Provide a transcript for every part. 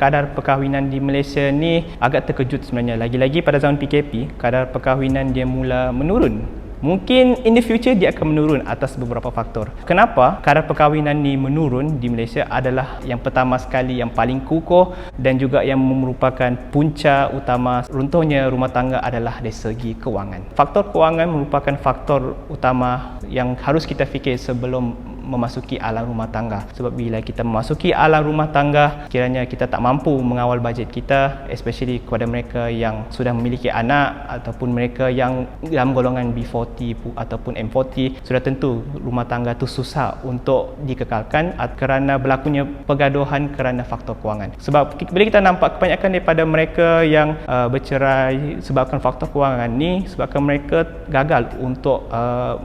Kadar perkahwinan di Malaysia ni agak terkejut sebenarnya. Lagi-lagi pada zaman PKP, kadar perkahwinan dia mula menurun. Mungkin in the future dia akan menurun atas beberapa faktor. Kenapa kadar perkahwinan ni menurun di Malaysia adalah yang pertama sekali yang paling kukuh dan juga yang merupakan punca utama runtuhnya rumah tangga adalah dari segi kewangan. Faktor kewangan merupakan faktor utama yang harus kita fikir sebelum memasuki alam rumah tangga. Sebab bila kita memasuki alam rumah tangga, kiranya kita tak mampu mengawal bajet kita, especially kepada mereka yang sudah memiliki anak ataupun mereka yang dalam golongan B40 ataupun M40, sudah tentu rumah tangga tu susah untuk dikekalkan kerana berlakunya pergaduhan kerana faktor kewangan. Sebab bila kita nampak kebanyakan daripada mereka yang bercerai sebabkan faktor kewangan ni, sebabkan mereka gagal untuk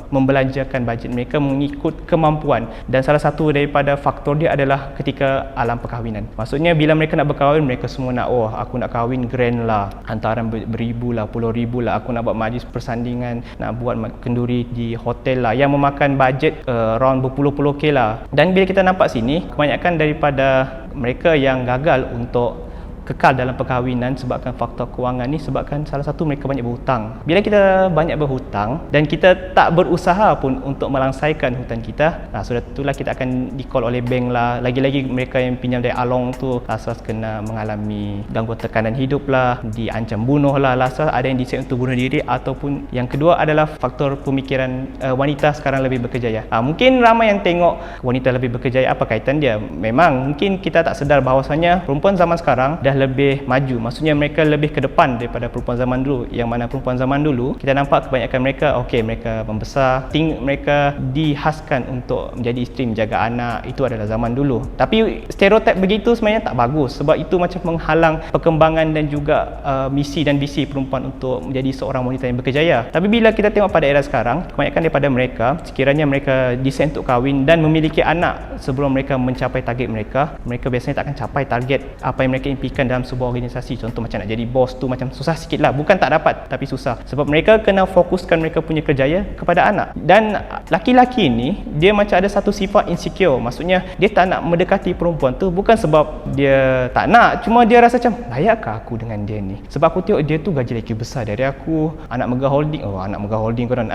membelanjakan bajet mereka mengikut kemampuan. Dan salah satu daripada faktor dia adalah ketika alam perkahwinan. Maksudnya bila mereka nak berkahwin, mereka semua nak, aku nak kahwin grand lah, hantaran beribu lah, puluh ribu lah, aku nak buat majlis persandingan, nak buat kenduri di hotel lah yang memakan bajet around berpuluh-puluh K lah. Dan bila kita nampak sini, kebanyakan daripada mereka yang gagal untuk kekal dalam perkahwinan sebabkan faktor kewangan ni, sebabkan salah satu mereka banyak berhutang. Bila kita banyak berhutang dan kita tak berusaha pun untuk melangsaikan hutang kita, sudah tentulah kita akan di-call oleh bank lah. Lagi-lagi mereka yang pinjam dari Along tu asas kena mengalami gangguan tekanan hidup lah, diancam bunuh lah, asas ada yang decide untuk bunuh diri. Ataupun yang kedua adalah faktor pemikiran wanita sekarang lebih berkejaya. Mungkin ramai yang tengok wanita lebih berkejaya, apa kaitan dia? Memang mungkin kita tak sedar bahawasanya perempuan zaman sekarang dah lebih maju. Maksudnya mereka lebih ke depan daripada perempuan zaman dulu. Yang mana perempuan zaman dulu, kita nampak kebanyakan mereka, mereka membesar, mereka dihaskan untuk menjadi isteri, menjaga anak. Itu adalah zaman dulu. Tapi stereotip begitu sebenarnya tak bagus, sebab itu macam menghalang perkembangan dan juga misi dan visi perempuan untuk menjadi seorang wanita yang berkejaya. Tapi bila kita tengok pada era sekarang, kebanyakan daripada mereka, sekiranya mereka decide untuk kahwin dan memiliki anak sebelum mereka mencapai target mereka, mereka biasanya tak akan capai target apa yang mereka impikan dalam sebuah organisasi. Contoh macam nak jadi bos tu macam susah sikit lah. Bukan tak dapat, tapi susah. Sebab mereka kena fokuskan mereka punya kerjaya kepada anak. Dan laki-laki ni, dia macam ada satu sifat insecure. Maksudnya, dia tak nak mendekati perempuan tu bukan sebab dia tak nak, cuma dia rasa macam, layakkah aku dengan dia ni? Sebab aku tengok dia tu gaji lagi besar dari aku, anak megah holding. Anak megah holding korang.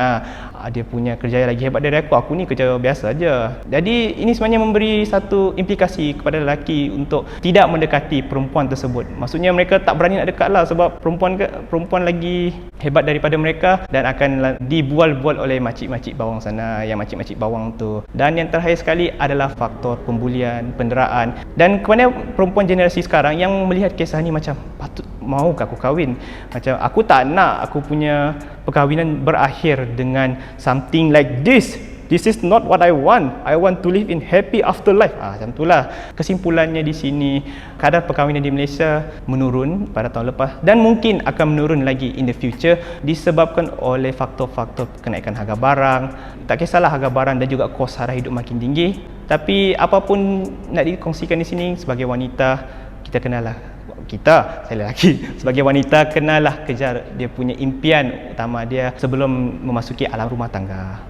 Dia punya kerjaya lagi hebat dari aku ni kerja biasa aja. Jadi, ini sebenarnya memberi satu implikasi kepada lelaki untuk tidak mendekati perempuan tersebut. Maksudnya mereka tak berani nak dekat lah, sebab perempuan lagi hebat daripada mereka dan akan dibual-bual oleh makcik-makcik bawang sana, yang makcik-makcik bawang tu. Dan yang terakhir sekali adalah faktor pembulian, penderaan. Dan kepada perempuan generasi sekarang yang melihat kisah ni macam, maukah aku kahwin? Macam aku tak nak aku punya perkahwinan berakhir dengan something like this. This is not what I want. I want to live in happy afterlife. Macam itulah kesimpulannya di sini. Kadar perkahwinan di Malaysia menurun pada tahun lepas dan mungkin akan menurun lagi in the future disebabkan oleh faktor-faktor kenaikan harga barang. Tak kisahlah harga barang dan juga kos sara hidup makin tinggi. Tapi apapun nak dikongsikan di sini, sebagai wanita saya lelaki, sebagai wanita kenalah kejar dia punya impian utama dia sebelum memasuki alam rumah tangga.